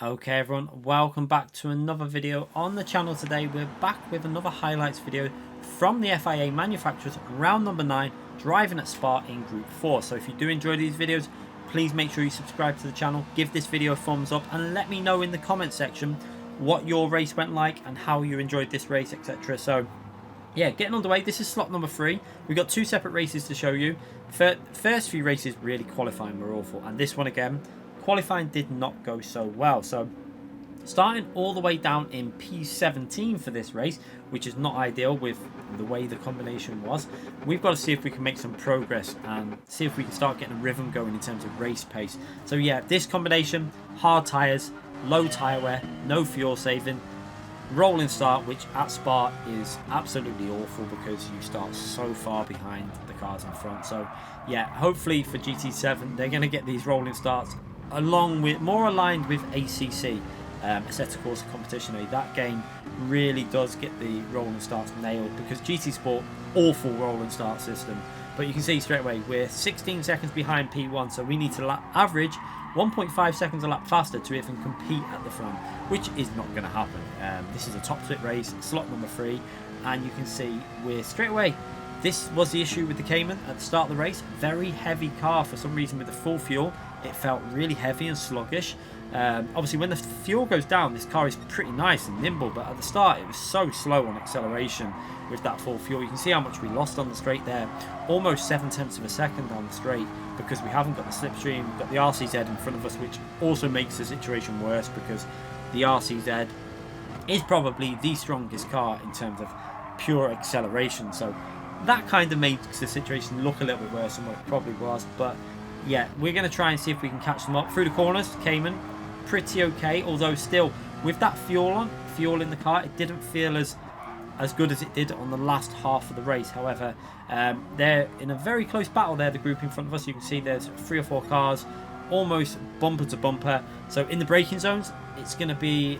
Okay everyone, welcome back to another video on the channel. Today we're back with another highlights video from the FIA Manufacturers round number 9, driving at Spa in Group 4. So if you do enjoy these videos, please make sure you subscribe to the channel, give this video a thumbs up, and let me know in the comment section what your race went like and how you enjoyed this race, etc. So yeah, getting underway. This is slot number 3. We've got 2 separate races to show you. First few races really qualifying were awful, and this one again, qualifying did not go so well. So starting all the way down in P17 for this race, which is not ideal with the way the combination was. We've got to see if we can make some progress and see if we can start getting a rhythm going in terms of race pace. So yeah, this combination, hard tyres, low tyre wear, no fuel saving, rolling start, which at Spa is absolutely awful because you start so far behind the cars in front. So yeah, hopefully for GT7 they're going to get these rolling starts along with more aligned with ACC, Assetto Corsa Competition. That game really does get the rolling starts nailed because GT Sport, awful rolling start system. But you can see straight away we're 16 seconds behind P1, so we need to average 1.5 seconds a lap faster to even compete at the front, which is not going to happen. This is a top split race, slot number 3, and you can see we're straight away. This was the issue with the Cayman at the start of the race. Very heavy car for some reason with the full fuel. It felt really heavy and sluggish. Obviously when the fuel goes down, this car is pretty nice and nimble, but at the start it was so slow on acceleration with that full fuel. You can see how much we lost on the straight there, almost 0.7 of a second on the straight, because we haven't got the slipstream. We've got the RCZ in front of us, which also makes the situation worse because the RCZ is probably the strongest car in terms of pure acceleration. So that kind of makes the situation look a little bit worse than what it probably was. But yeah, we're going to try and see if we can catch them up through the corners. Cayman pretty okay, although still with that fuel in the car, it didn't feel as good as it did on the last half of the race. However, they're in a very close battle there, the group in front of us. You can see there's 3 or 4 cars almost bumper to bumper. So in the braking zones, it's going to be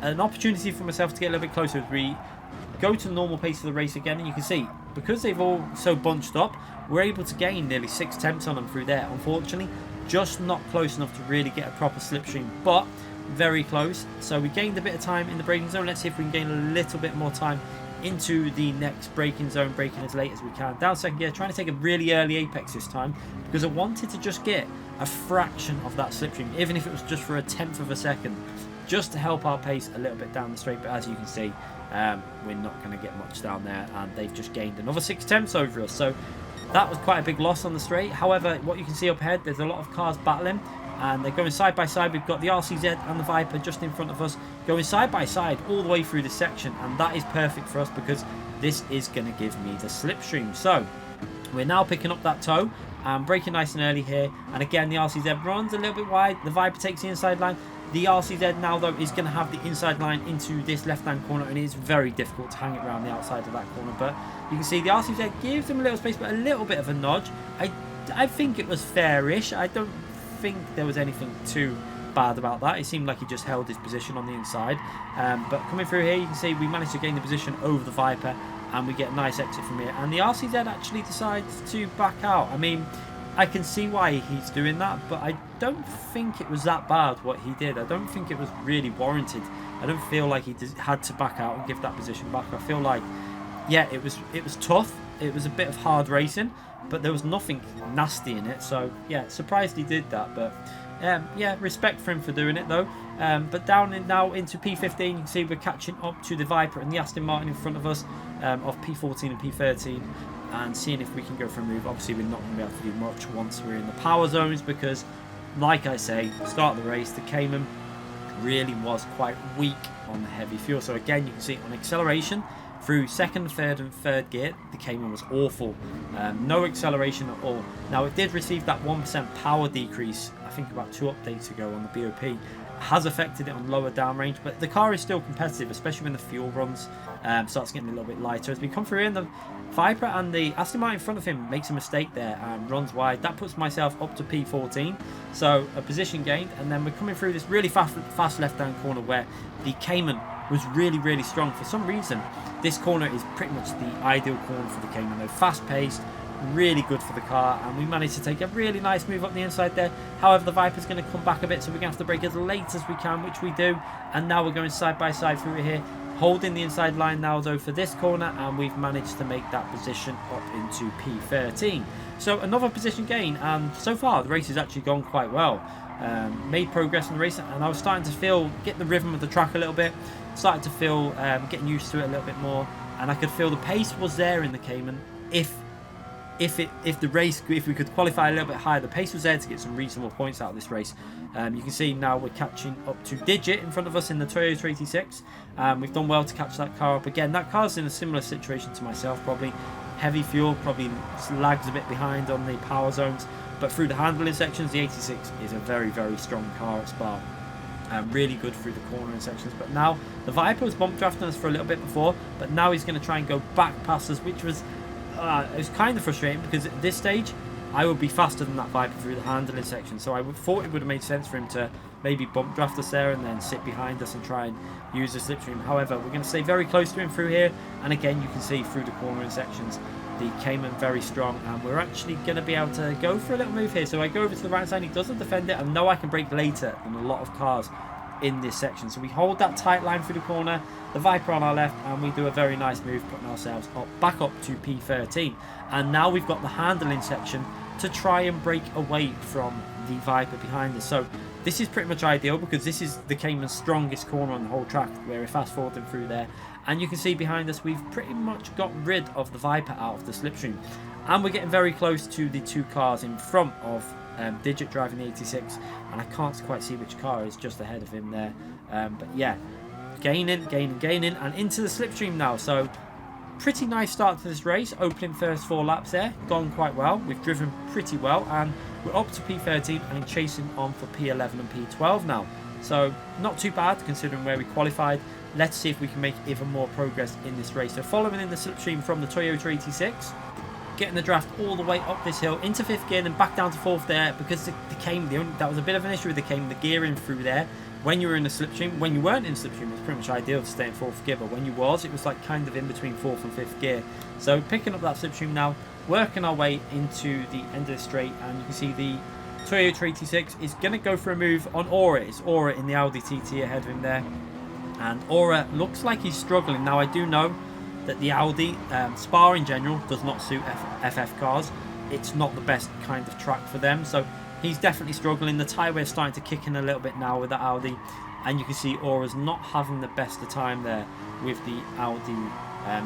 an opportunity for myself to get a little bit closer as we go to the normal pace of the race again. And you can see because they've all so bunched up, we're able to gain nearly 6 tenths on them through there. Unfortunately, just not close enough to really get a proper slipstream, but very close. So we gained a bit of time in the braking zone. Let's see if we can gain a little bit more time into the next braking zone, braking as late as we can. Down second gear, trying to take a really early apex this time because I wanted to just get a fraction of that slipstream, even if it was just for 1/10 of a second, just to help our pace a little bit down the straight. But as you can see, we're not going to get much down there, and they've just gained another 6 tenths over us. So that was quite a big loss on the straight. However, what you can see up ahead, there's a lot of cars battling, and they're going side by side. We've got the RCZ and the Viper just in front of us, going side by side all the way through this section, and that is perfect for us because this is going to give me the slipstream. So we're now picking up that toe and braking nice and early here, and again the RCZ runs a little bit wide. The Viper takes the inside line. The RCZ now though is going to have the inside line into this left hand corner, and it is very difficult to hang it around the outside of that corner. But you can see the RCZ gives him a little space, but a little bit of a nudge. I think it was fairish. I don't think there was anything too bad about that. It seemed like he just held his position on the inside. But coming through here, you can see we managed to gain the position over the Viper, and we get a nice exit from here. And the RCZ actually decides to back out. I mean, I can see why he's doing that, but I don't think it was that bad what he did. I don't think it was really warranted. I don't feel like he had to back out and give that position back. I feel like, yeah, it was tough. It was a bit of hard racing, but there was nothing nasty in it. So yeah, surprised he did that. But yeah, respect for him for doing it though. But down now into P15, you can see we're catching up to the Viper and the Aston Martin in front of us of P14 and P13. And seeing if we can go for a move. Obviously we're not going to be able to do much once we're in the power zones because, like I say, start of the race, the Cayman really was quite weak on the heavy fuel. So again, you can see on acceleration through second, third and third gear, the Cayman was awful. No acceleration at all. Now it did receive that 1% power decrease, I think about 2 updates ago on the BOP. Has affected it on lower downrange, but the car is still competitive, especially when the fuel runs starts getting a little bit lighter. As we come through in, the Viper and the Aston Martin in front of him makes a mistake there and runs wide. That puts myself up to P14, so a position gained. And then we're coming through this really fast left-hand corner where the Cayman was really strong. For some reason, this corner is pretty much the ideal corner for the Cayman. They're fast-paced, really good for the car, and we managed to take a really nice move up the inside there. However, the Viper's going to come back a bit, so we're going to have to brake as late as we can, which we do. And now we're going side by side through here, holding the inside line now though for this corner, and we've managed to make that position up into P13. So another position gain, and so far the race has actually gone quite well. Made progress in the race, and I was starting to get the rhythm of the track a little bit, started to feel getting used to it a little bit more, and I could feel the pace was there in the Cayman. If we could qualify a little bit higher, the pace was there to get some reasonable points out of this race. You can see now we're catching up to Digit in front of us in the Toyota 86. We've done well to catch that car up again. That car's in a similar situation to myself, probably heavy fuel, probably lags a bit behind on the power zones, but through the handling sections, the 86 is a very, very strong car at Spa. Really good through the cornering sections. But now the Viper was bump drafting us for a little bit before, but now he's going to try and go back past us, which was it was kind of frustrating, because at this stage I would be faster than that Viper through the handling section, so I thought it would have made sense for him to maybe bump draft us there and then sit behind us and try and use the slipstream. However, we're going to stay very close to him through here, and again you can see through the cornering sections the Cayman very strong, and we're actually going to be able to go for a little move here. So I go over to the right side, he doesn't defend it, and know I can brake later than a lot of cars in this section. So we hold that tight line through the corner, the Viper on our left, and we do a very nice move, putting ourselves back up to P13. And now we've got the handling section to try and break away from the Viper behind us. So this is pretty much ideal, because this is the Cayman's strongest corner on the whole track, where we're fast forwarding through there. And you can see behind us we've pretty much got rid of the Viper out of the slipstream, and we're getting very close to the two cars in front of Digit driving the 86, and I can't quite see which car is just ahead of him there, but yeah, gaining, and into the slipstream now. So pretty nice start to this race, opening first 4 laps there, gone quite well. We've driven pretty well, and we're up to P13 and chasing on for P11 and P12 now. So not too bad considering where we qualified. Let's see if we can make even more progress in this race. So following in the slipstream from the Toyota 86, getting the draft all the way up this hill into 5th gear and then back down to 4th there, because that was a bit of an issue with the gearing through there. When you were in the slipstream, when you weren't in the slipstream, it was pretty much ideal to stay in 4th gear, but when you was, it was like kind of in between 4th and 5th gear. So picking up that slipstream now, working our way into the end of the straight, and you can see the Toyota 86 is going to go for a move on Aura. It's Aura in the Audi TT ahead of him there, and Aura looks like he's struggling. Now I do know that the Audi Spa in general does not suit FF cars. It's not the best kind of track for them, so he's definitely struggling. The tyre wear's starting to kick in a little bit now with the Audi, and you can see Aura's not having the best of time there with the Audi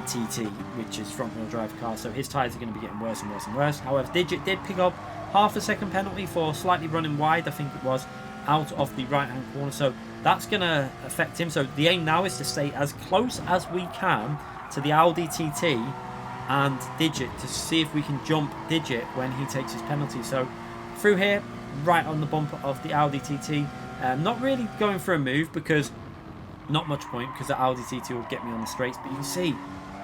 TT, which is front wheel drive car, so his tyres are going to be getting worse and worse and worse. However, Digit did pick up half a second penalty for slightly running wide, I think it was, out of the right hand corner, so that's going to affect him. So the aim now is to stay as close as we can to the Audi TT and Digit, to see if we can jump Digit when he takes his penalty. So through here, right on the bumper of the Audi TT, not really going for a move, because not much point, because the Audi TT will get me on the straights, but you can see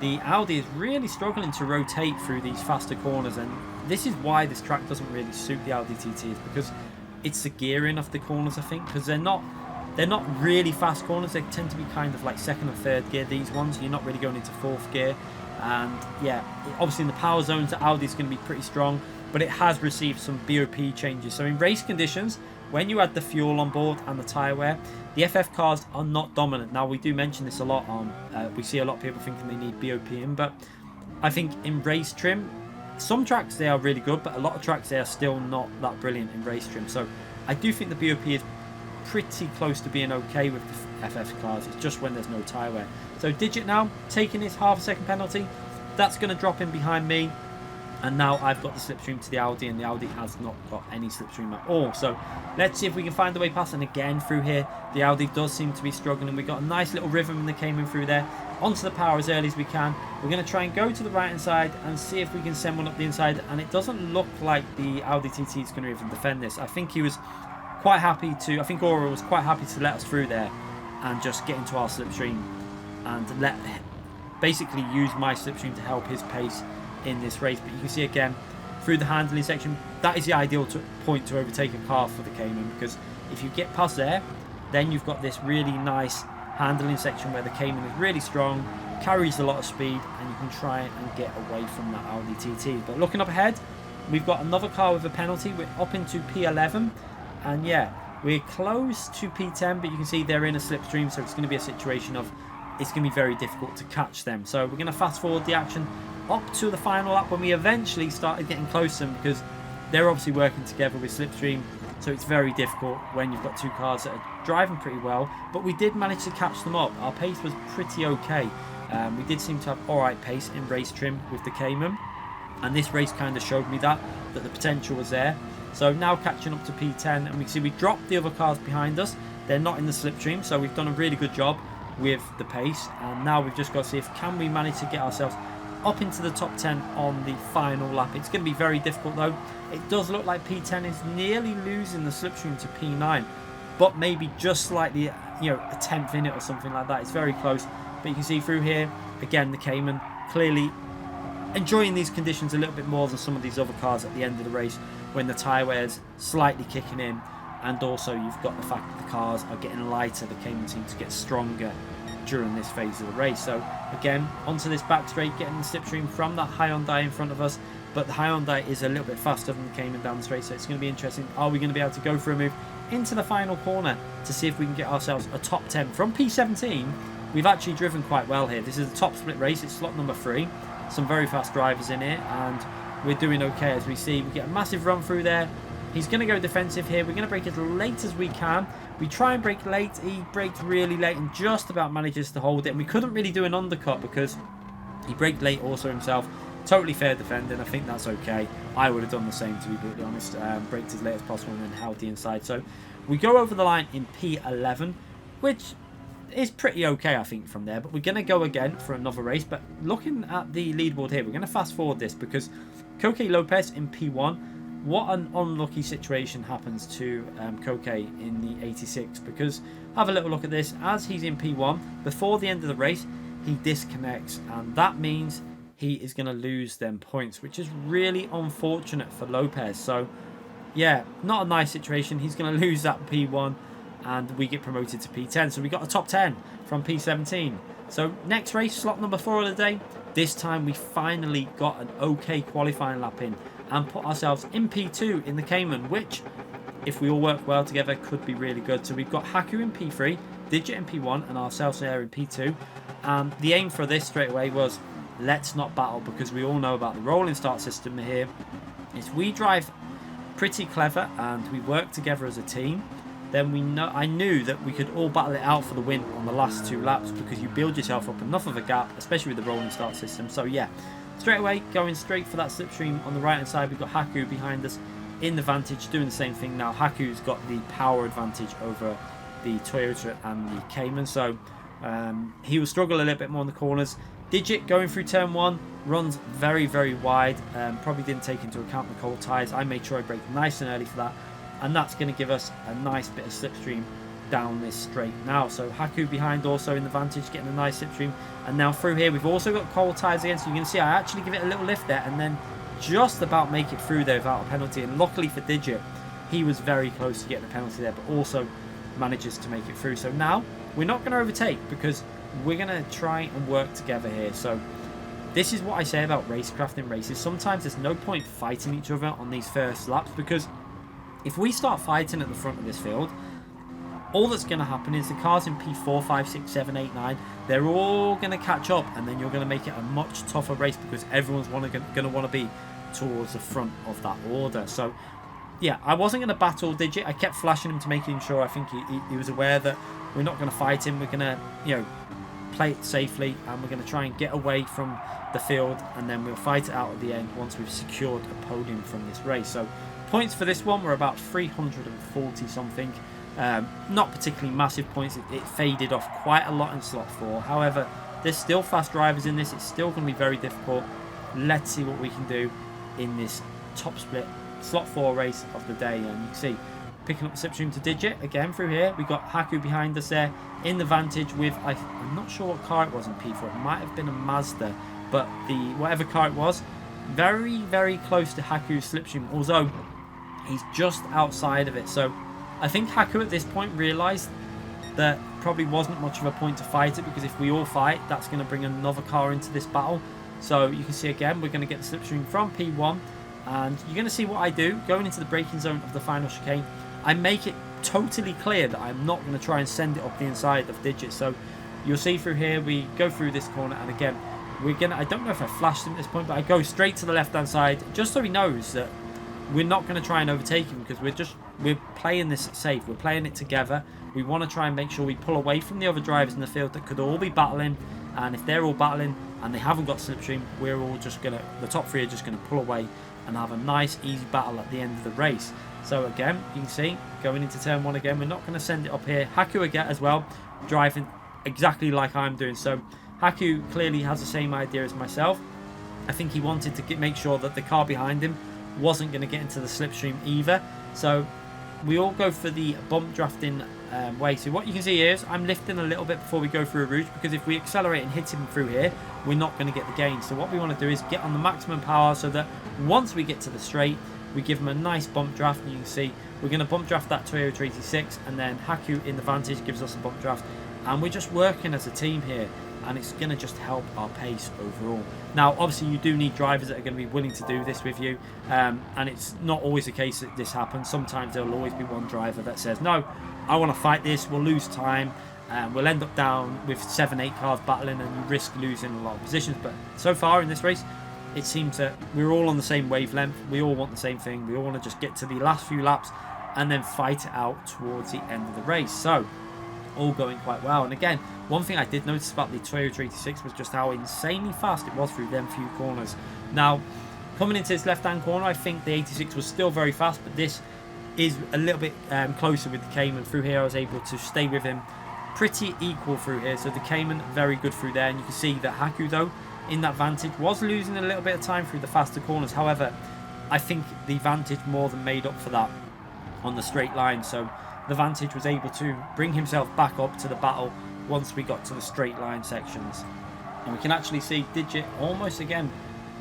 the Audi is really struggling to rotate through these faster corners, and this is why this track doesn't really suit the Audi TT, is because it's the gearing of the corners, I think, because they're not really fast corners. They tend to be kind of like 2nd or 3rd gear, these ones. You're not really going into 4th gear, and yeah, obviously in the power zones the Audi is going to be pretty strong, but it has received some BOP changes. So in race conditions, when you add the fuel on board and the tyre wear, the FF cars are not dominant. Now we do mention this a lot on, we see a lot of people thinking they need BOP in, but I think in race trim, some tracks they are really good, but a lot of tracks they are still not that brilliant in race trim. So I do think the BOP is pretty close to being okay with the FF cars. It's just when there's no tyre wear. So Digit now taking his half a second penalty, that's going to drop in behind me, and now I've got the slipstream to the Audi, and the Audi has not got any slipstream at all. So let's see if we can find the way past. And again through here the Audi does seem to be struggling. We got a nice little rhythm in the Cayman through there, onto the power as early as we can. We're going to try and go to the right hand side and see if we can send one up the inside, and it doesn't look like the Audi TT is going to even defend this. I think he was quite happy to, I think Aura was quite happy to let us through there and just get into our slipstream and basically use my slipstream to help his pace in this race. But you can see again through the handling section, that is the ideal point to overtake a car for the Cayman, because if you get past there, then you've got this really nice handling section where the Cayman is really strong, carries a lot of speed, and you can try and get away from that Audi TT. But looking up ahead, we've got another car with a penalty. We're up into P11, and yeah, we're close to P10, but you can see they're in a slipstream, so it's going to be a situation of it's going to be very difficult to catch them. So we're going to fast forward the action up to the final lap when we eventually started getting close to them, because they're obviously working together with slipstream, so it's very difficult when you've got two cars that are driving pretty well. But we did manage to catch them up. Our pace was pretty okay. We did seem to have alright pace in race trim with the Cayman, and this race kind of showed me that the potential was there. So now catching up to P10, and we can see we dropped the other cars behind us. They're not in the slipstream, so we've done a really good job with the pace, and now we've just got to see if can we manage to get ourselves up into the top 10 on the final lap. It's going to be very difficult though. It does look like P10 is nearly losing the slipstream to P9, but maybe just slightly, you know, a tenth in it or something like that. It's very close, but you can see through here again the Cayman clearly enjoying these conditions a little bit more than some of these other cars at the end of the race, when the tyre wear's slightly kicking in, and also you've got the fact that the cars are getting lighter. The Cayman seems to get stronger during this phase of the race. So again, onto this back straight, getting the slipstream from that Hyundai in front of us, but the Hyundai is a little bit faster than the Cayman down the straight, so it's going to be interesting. Are we going to be able to go for a move into the final corner to see if we can get ourselves a top 10 from P17? We've actually driven quite well here. This is a top split race. It's slot number 3. Some very fast drivers in here, and we're doing okay. As we see, we get a massive run through there. He's going to go defensive here. We're going to brake as late as we can. We try and brake late. He braked really late and just about manages to hold it. And we couldn't really do an undercut because he braked late also himself. Totally fair defending. I think that's okay. I would have done the same, to be brutally honest. Braked as late as possible and then held the inside. So we go over the line in P11, which is pretty okay, I think, from there. But we're going to go again for another race. But looking at the leaderboard here, we're going to fast forward this because Koke Lopez in P1. What an unlucky situation happens to Koke in the 86, because have a little look at this. As he's in P1, before the end of the race, he disconnects, and that means he is going to lose them points, which is really unfortunate for Lopez. So yeah, not a nice situation. He's going to lose that P1, and we get promoted to P10. So we got a top 10 from P17. So next race, slot number 4 of the day. This time we finally got an okay qualifying lap in and put ourselves in P2 in the Cayman, which, if we all work well together, could be really good. So we've got Haku in P3, Digit in P1, and ourselves there in P2. And the aim for this straight away was, let's not battle, because we all know about the rolling start system here. Is we drive pretty clever and we work together as a team, then I knew that we could all battle it out for the win on the last 2 laps, because you build yourself up enough of a gap, especially with the rolling start system. So yeah, straight away going straight for that slipstream on the right hand side. We've got Haku behind us in the Vantage doing the same thing. Now Haku's got the power advantage over the Toyota and the Cayman, so he will struggle a little bit more in the corners. Digit going through turn 1 runs very, very wide. Probably didn't take into account the cold tyres. I made sure I braked nice and early for that, and that's going to give us a nice bit of slipstream down this straight now. So Haku behind also in the Vantage, getting a nice slipstream. And now through here we've also got cold tyres again, so you can see I actually give it a little lift there and then just about make it through there without a penalty. And luckily for Digit, he was very close to getting the penalty there, but also manages to make it through. So now we're not going to overtake, because we're going to try and work together here. So this is what I say about racecraft in races. Sometimes there's no point fighting each other on these first laps, because if we start fighting at the front of this field, all that's going to happen is the cars in P4, 5, 6, 7, 8, 9, they're all going to catch up, and then you're going to make it a much tougher race, because everyone's going to want to be towards the front of that order. So yeah, I wasn't going to battle Digit. I kept flashing him to making sure I think he was aware that we're not going to fight him. We're going to, you know, play it safely, and we're going to try and get away from the field, and then we'll fight it out at the end once we've secured a podium from this race. So points for this one were about 340 something. Not particularly massive points. It faded off quite a lot in slot 4. However, there's still fast drivers in this. It's still going to be very difficult. Let's see what we can do in this top split slot 4 race of the day. And you can see picking up the slipstream to Digit again through here. We got Haku behind us there in the Vantage with, I'm not sure what car it was in P4. It might have been a Mazda, but whatever car it was, very, very close to Haku's slipstream, although he's just outside of it. So I think Haku at this point realised there probably wasn't much of a point to fight it, because if we all fight, that's going to bring another car into this battle. So you can see again, we're going to get the slipstream from P1, and you're going to see what I do going into the braking zone of the final chicane. I make it totally clear that I'm not going to try and send it up the inside of digits. So you'll see through here, we go through this corner, and again, we're gonna, I don't know if I flashed him at this point, but I go straight to the left hand side just so he knows that we're not going to try and overtake him, because we're playing this safe, we're playing it together. We want to try and make sure we pull away from the other drivers in the field that could all be battling, and if they're all battling and they haven't got slipstream, we're all just gonna, the top three are just gonna pull away and have a nice easy battle at the end of the race. So again, you can see going into turn 1 again, we're not going to send it up here. Haku again as well, driving exactly like I'm doing. So Haku clearly has the same idea as myself. I think he wanted to make sure that the car behind him wasn't going to get into the slipstream either. So we all go for the bump drafting way. So what you can see here is I'm lifting a little bit before we go through a rouge, because if we accelerate and hit him through here, we're not going to get the gain. So what we want to do is get on the maximum power, so that once we get to the straight, we give him a nice bump draft. And you can see we're going to bump draft that Toyota 86, and then Haku in the Vantage gives us a bump draft, and we're just working as a team here, and it's going to just help our pace overall. Now obviously you do need drivers that are going to be willing to do this with you, and it's not always the case that this happens. Sometimes there'll always be one driver that says, no, I want to fight this, we'll lose time, we'll end up down with 7-8 cars battling, and you risk losing a lot of positions. But so far in this race, it seems that we're all on the same wavelength. We all want the same thing. We all want to just get to the last few laps and then fight it out towards the end of the race. So all going quite well. And again, one thing I did notice about the Toyota 86 was just how insanely fast it was through them few corners. Now coming into this left hand corner, I think the 86 was still very fast, but this is a little bit closer with the Cayman. Through here I was able to stay with him pretty equal through here. So the Cayman very good through there, and you can see that Haku though in that Vantage was losing a little bit of time through the faster corners. However, I think the Vantage more than made up for that on the straight line. So the Vantage was able to bring himself back up to the battle once we got to the straight line sections. And we can actually see Digit almost again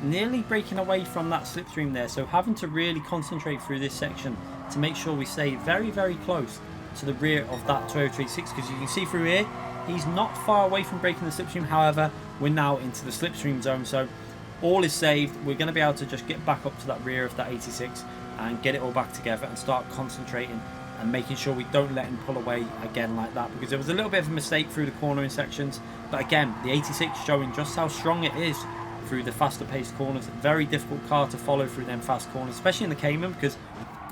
nearly breaking away from that slipstream there. So having to really concentrate through this section to make sure we stay very, very close to the rear of that Toyota 86, because you can see through here, he's not far away from breaking the slipstream. However, we're now into the slipstream zone, so all is saved. We're going to be able to just get back up to that rear of that 86 and get it all back together and start concentrating and making sure we don't let him pull away again like that, because there was a little bit of a mistake through the cornering sections. But again, the 86 showing just how strong it is through the faster paced corners. Very difficult car to follow through them fast corners, especially in the Cayman, because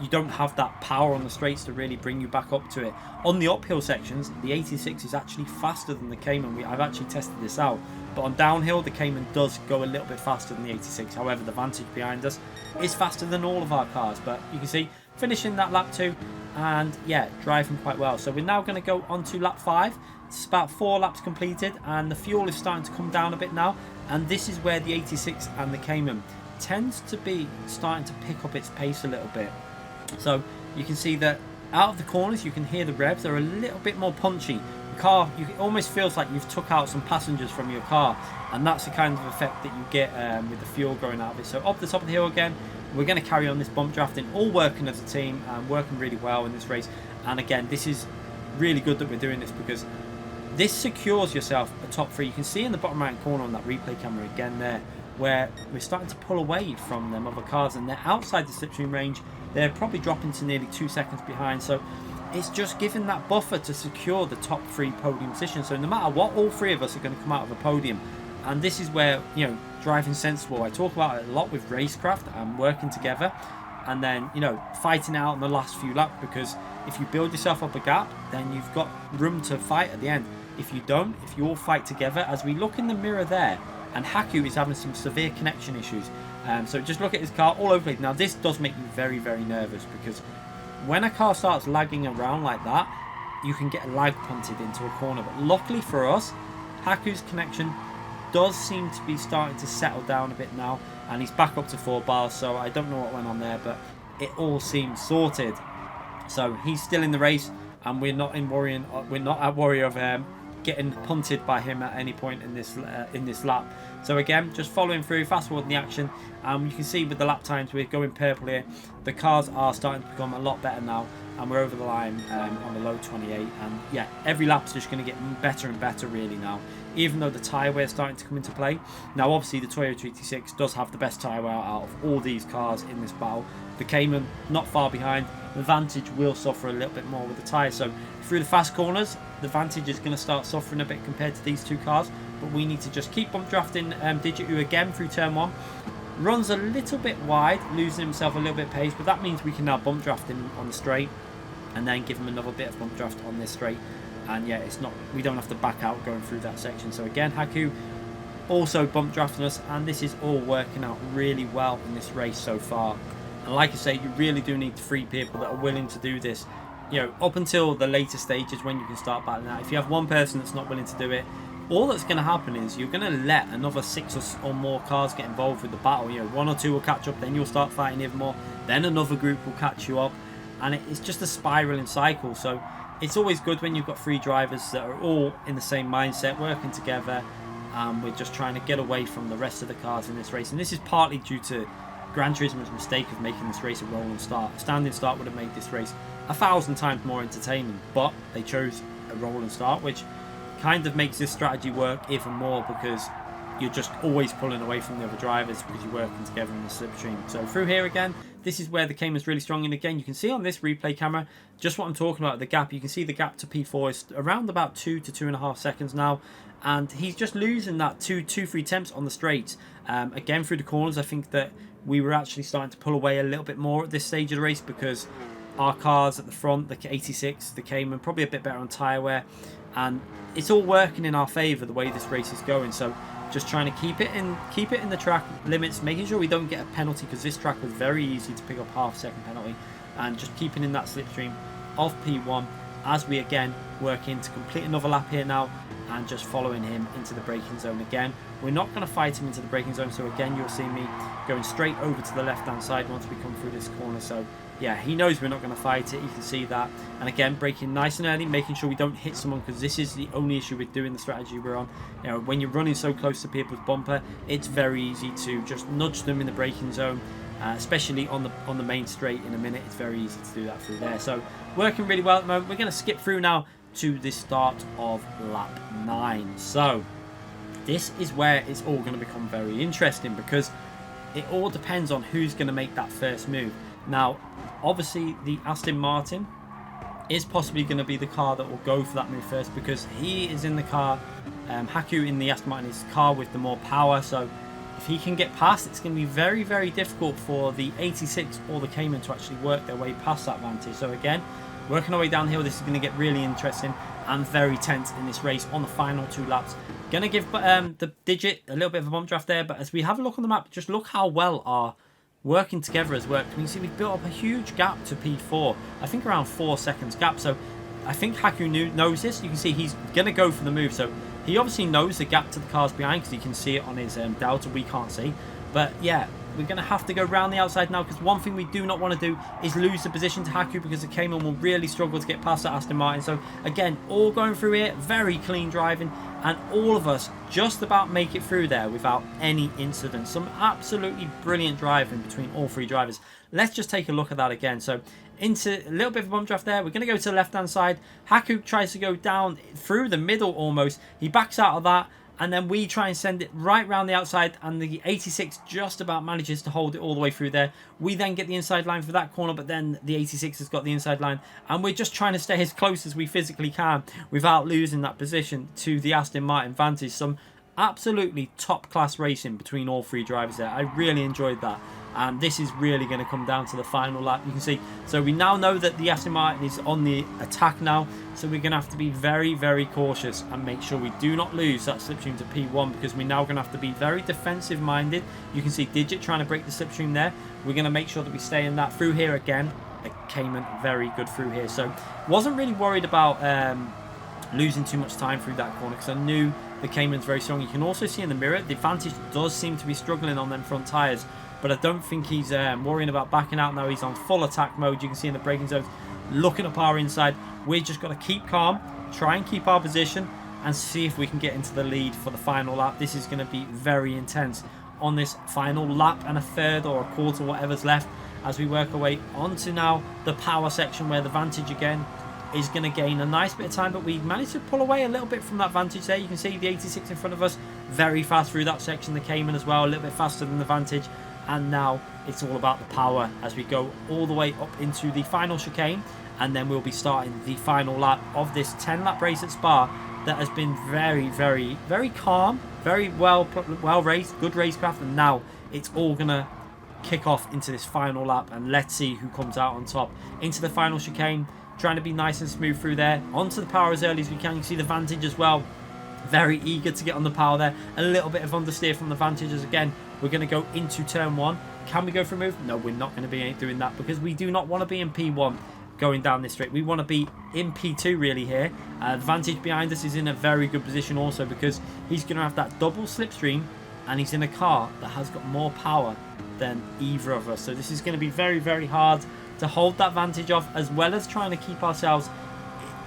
you don't have that power on the straights to really bring you back up to it. On the uphill sections, the 86 is actually faster than the Cayman. I've actually tested this out, but on downhill the Cayman does go a little bit faster than the 86. However, the Vantage behind us is faster than all of our cars. But you can see finishing that lap 2, and yeah, driving quite well. So we're now going to go on to lap 5. It's about 4 laps completed, and the fuel is starting to come down a bit now, and this is where the 86 and the Cayman tends to be starting to pick up its pace a little bit. So you can see that out of the corners you can hear the revs are a little bit more punchy. The car, it almost feels like you've took out some passengers from your car, and that's the kind of effect that you get with the fuel going out of it. So up the top of the hill again, we're going to carry on this bump drafting, all working as a team and working really well in this race. And again, this is really good that we're doing this, because this secures yourself a top 3. You can see in the bottom right corner on that replay camera again there, where we're starting to pull away from them other cars, and they're outside the slipstream range. They're probably dropping to nearly 2 seconds behind. So it's just giving that buffer to secure the top 3 podium positions. So no matter what, all 3 of us are going to come out of a podium. And this is where, you know, driving sensible. I talk about it a lot with racecraft and working together, and then, you know, fighting out in the last few laps, because if you build yourself up a gap, then you've got room to fight at the end. If you don't, if you all fight together, as we look in the mirror there, and Haku is having some severe connection issues. So just look at his car all over the place. Now this does make me very, very nervous, because when a car starts lagging around like that, you can get lag punted into a corner. But luckily for us, Haku's connection does seem to be starting to settle down a bit now, and he's back up to 4 bars. So I don't know what went on there, but it all seems sorted. So he's still in the race, and we're not at worry of getting punted by him at any point in this lap. So again, just following through, fast forwarding the action. You can see with the lap times, we're going purple here. The cars are starting to become a lot better now, and we're over the line on the low 28. And yeah, every lap's just going to get better and better really now, even though the tyre wear is starting to come into play. Now obviously the Toyota 86 does have the best tyre wear out of all these cars in this battle. The Cayman not far behind. The Vantage will suffer a little bit more with the tyre. So through the fast corners, the Vantage is going to start suffering a bit compared to these two cars. But we need to just keep bump drafting Digit, again through turn 1. Runs a little bit wide, losing himself a little bit of pace, but that means we can now bump draft him on the straight and then give him another bit of bump draft on this straight. And yeah, we don't have to back out going through that section. So again, Haku also bump drafting us, and this is all working out really well in this race so far. And like I say, you really do need 3 people that are willing to do this. Up until the later stages when you can start battling out. If you have one person that's not willing to do it, all that's going to happen is you're going to let another 6 or more cars get involved with the battle. 1 or 2 will catch up, then you'll start fighting even more. Then another group will catch you up, and it's just a spiraling cycle. So it's always good when you've got 3 drivers that are all in the same mindset, working together. We're just trying to get away from the rest of the cars in this race, and this is partly due to Gran Turismo's mistake of making this race a rolling start. A standing start would have made this race 1,000 times more entertaining, but they chose a rolling start, which kind of makes this strategy work even more, because you're just always pulling away from the other drivers because you're working together in the slipstream. So through here again, this is where the Cayman's really strong, and again you can see on this replay camera just what I'm talking about, the gap. You can see the gap to P4 is around about 2 to 2.5 seconds now, and he's just losing that 2-3 tenths on the straights. Again through the corners, I think that we were actually starting to pull away a little bit more at this stage of the race, because our cars at the front, the 86, the Cayman, probably a bit better on tyre wear, and it's all working in our favour the way this race is going. So just trying to keep it in the track limits, making sure we don't get a penalty, because this track was very easy to pick up half-second penalty, and just keeping in that slipstream of P1 as we again work in to complete another lap here now, and just following him into the braking zone again. We're not going to fight him into the braking zone, so again you'll see me going straight over to the left hand side once we come through this corner. So yeah, he knows we're not going to fight it, you can see that. And again, braking nice and early, making sure we don't hit someone, because this is the only issue with doing the strategy we're on. When you're running so close to people's bumper, it's very easy to just nudge them in the braking zone, especially on the main straight in a minute. It's very easy to do that through there. So working really well at the moment. We're going to skip through now to the start of lap 9. So this is where it's all going to become very interesting, because it all depends on who's going to make that first move. Now obviously the Aston Martin is possibly going to be the car that will go for that move first, because he is in the car, Haku in the Aston Martin is the car with the more power. So if he can get past, it's going to be very, very difficult for the 86 or the Cayman to actually work their way past that Vantage. So again, working our way downhill, this is going to get really interesting and very tense in this race on the final 2 laps. Going to give the Digit a little bit of a bump draft there, but as we have a look on the map, just look how well our working together has worked. You can see we've built up a huge gap to P4, I think around 4 seconds gap. So I think Haku knows this. You can see he's going to go for the move, so he obviously knows the gap to the cars behind, because he can see it on his Delta. We can't see, but yeah, we're going to have to go around the outside now, because one thing we do not want to do is lose the position to Haku, because the Cayman will really struggle to get past that Aston Martin. So again, all going through here, very clean driving, and all of us just about make it through there without any incident. Some absolutely brilliant driving between all 3 drivers. Let's just take a look at that again. So into a little bit of a bump draft there. We're going to go to the left hand side. Haku tries to go down through the middle almost. He backs out of that, and then we try and send it right round the outside, and the 86 just about manages to hold it all the way through there. We then get the inside line for that corner, but then the 86 has got the inside line, and we're just trying to stay as close as we physically can without losing that position to the Aston Martin Vantage. Some absolutely top class racing between all 3 drivers there. I really enjoyed that. And this is really going to come down to the final lap. You can see, so we now know that the Aston Martin is on the attack now, so we're going to have to be very, very cautious and make sure we do not lose that slipstream to P1, because we're now going to have to be very defensive minded. You can see Digit trying to break the slipstream there. We're going to make sure that we stay in that. Through here again, a Cayman very good through here, so wasn't really worried about losing too much time through that corner, because I knew the Cayman's very strong. You can also see in the mirror the Vantage does seem to be struggling on them front tyres, but I don't think he's worrying about backing out now. He's on full attack mode. You can see in the braking zones, looking up our inside. We've just got to keep calm, try and keep our position, and see if we can get into the lead for the final lap. This is going to be very intense on this final lap and a third or a quarter, whatever's left, as we work our way onto now the power section, where the Vantage again is going to gain a nice bit of time, but we managed to pull away a little bit from that Vantage there. You can see the 86 in front of us, very fast through that section. The Cayman as well, a little bit faster than the Vantage. And now it's all about the power as we go all the way up into the final chicane, and then we'll be starting the final lap of this 10-lap race at Spa that has been very calm, very well raced, good racecraft, and now it's all gonna kick off into this final lap, and let's see who comes out on top. Into the final chicane, trying to be nice and smooth through there, onto the power as early as we can. You can see the Vantage as well, very eager to get on the power there. A little bit of understeer from the Vantage as again we're going to go into turn 1. Can we go for a move? No, we're not going to be doing that, because we do not want to be in P1 going down this straight. We want to be in P2 really here. The Vantage behind us is in a very good position also, because he's going to have that double slipstream, and he's in a car that has got more power than either of us. So this is going to be very hard to hold that Vantage off, as well as trying to keep ourselves,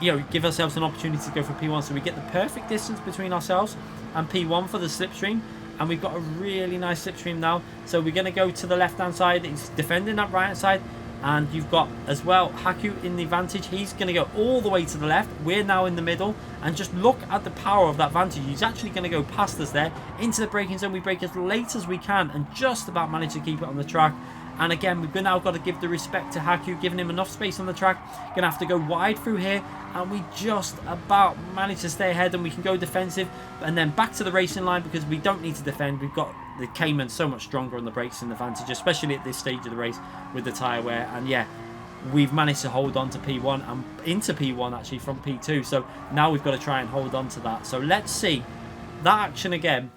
give ourselves an opportunity to go for P1, so we get the perfect distance between ourselves and P1 for the slipstream. And we've got a really nice slipstream now, so we're going to go to the left hand side. He's defending that right hand side, and you've got as well Haku in the Vantage. He's going to go all the way to the left. We're now in the middle, and just look at the power of that Vantage. He's actually going to go past us there into the braking zone. We brake as late as we can and just about manage to keep it on the track. And again, we've now got to give the respect to Haku, giving him enough space on the track. Going to have to go wide through here, and we just about manage to stay ahead, and we can go defensive and then back to the racing line, because we don't need to defend. We've got the Cayman so much stronger on the brakes than the Vantage, especially at this stage of the race with the tyre wear. And yeah, we've managed to hold on to P1 and into P1 actually from P2. So now we've got to try and hold on to that. So let's see that action again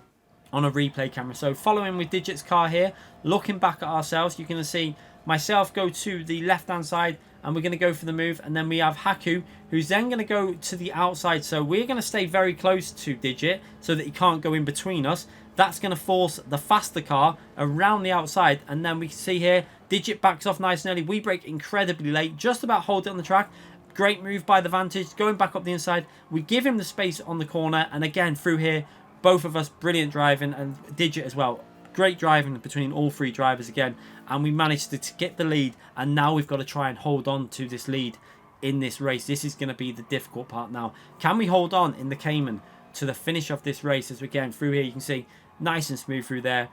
on a replay camera. So following with Digit's car here, looking back at ourselves, you can see myself go to the left hand side, and we're going to go for the move, and then we have Haku, who's then going to go to the outside. So we're going to stay very close to Digit so that he can't go in between us. That's going to force the faster car around the outside, and then we see here Digit backs off nice and early. We brake incredibly late, just about hold it on the track. Great move by the Vantage, going back up the inside. We give him the space on the corner, and again through here, both of us brilliant driving, and Digit as well. Great driving between all three drivers again, and we managed to get the lead, and now we've got to try and hold on to this lead in this race. This is going to be the difficult part now. Can we hold on in the Cayman to the finish of this race? As we're getting through here, you can see nice and smooth through there.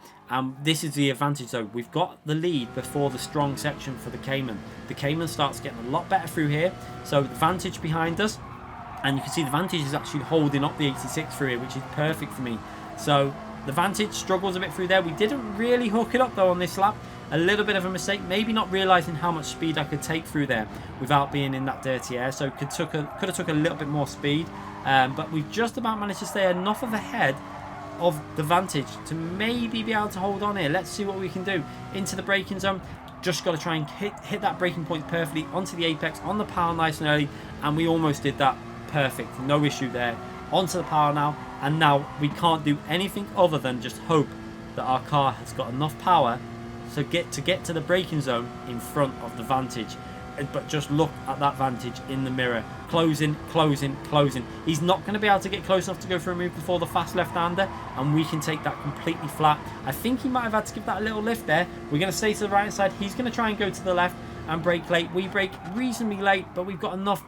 This is the advantage though. We've got the lead before the strong section for the Cayman. The Cayman starts getting a lot better through here, so the Vantage behind us, and you can see the Vantage is actually holding up the 86 through here, which is perfect for me. So the Vantage struggles a bit through there. We didn't really hook it up though on this lap. A little bit of a mistake, maybe not realising how much speed I could take through there without being in that dirty air. So could have took a little bit more speed, but we've just about managed to stay enough of ahead of the Vantage to maybe be able to hold on here. Let's see what we can do. Into the braking zone, just got to try and hit that braking point perfectly onto the apex, on the power nice and early, and we almost did that. Perfect, no issue there. Onto the power now, and now we can't do anything other than just hope that our car has got enough power to get to the braking zone in front of the Vantage. But just look at that Vantage in the mirror, closing. He's not going to be able to get close enough to go for a move before the fast left-hander, and we can take that completely flat. I think he might have had to give that a little lift there. We're going to stay to the right side. He's going to try and go to the left and brake late. We brake reasonably late, but we've got enough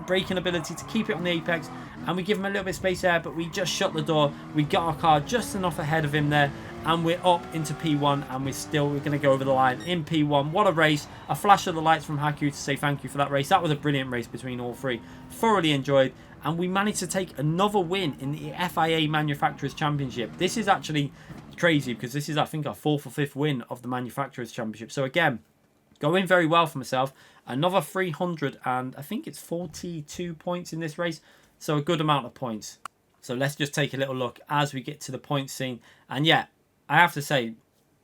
braking ability to keep it on the apex, and we give him a little bit of space there, but we just shut the door. We got our car just enough ahead of him there, and we're up into P1, and we're going to go over the line in P1. What a race. A flash of the lights from Haku to say thank you for that race. That was a brilliant race between all three. Thoroughly enjoyed, and we managed to take another win in the FIA Manufacturers Championship. This is actually crazy, because this is, I think, our 4th or 5th win of the Manufacturers Championship. So again, going very well for myself. Another 300 and I think it's 42 points in this race. So a good amount of points. So let's just take a little look as we get to the point scene. And yeah, I have to say,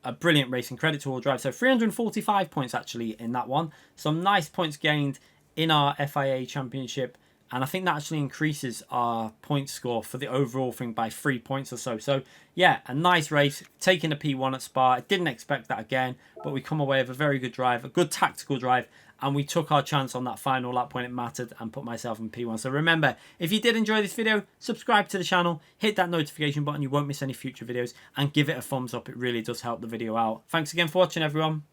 a brilliant race and credit to all drive. So 345 points actually in that one. Some nice points gained in our FIA Championship. and I think that actually increases our point score for the overall thing by 3 points or so. So yeah, a nice race, taking a P1 at Spa. I didn't expect that again, but we come away with a very good drive, a good tactical drive, and we took our chance on that final lap when it mattered and put myself in P1. So remember, if you did enjoy this video, subscribe to the channel, hit that notification button, you won't miss any future videos, and give it a thumbs up. It really does help the video out. Thanks again for watching, everyone.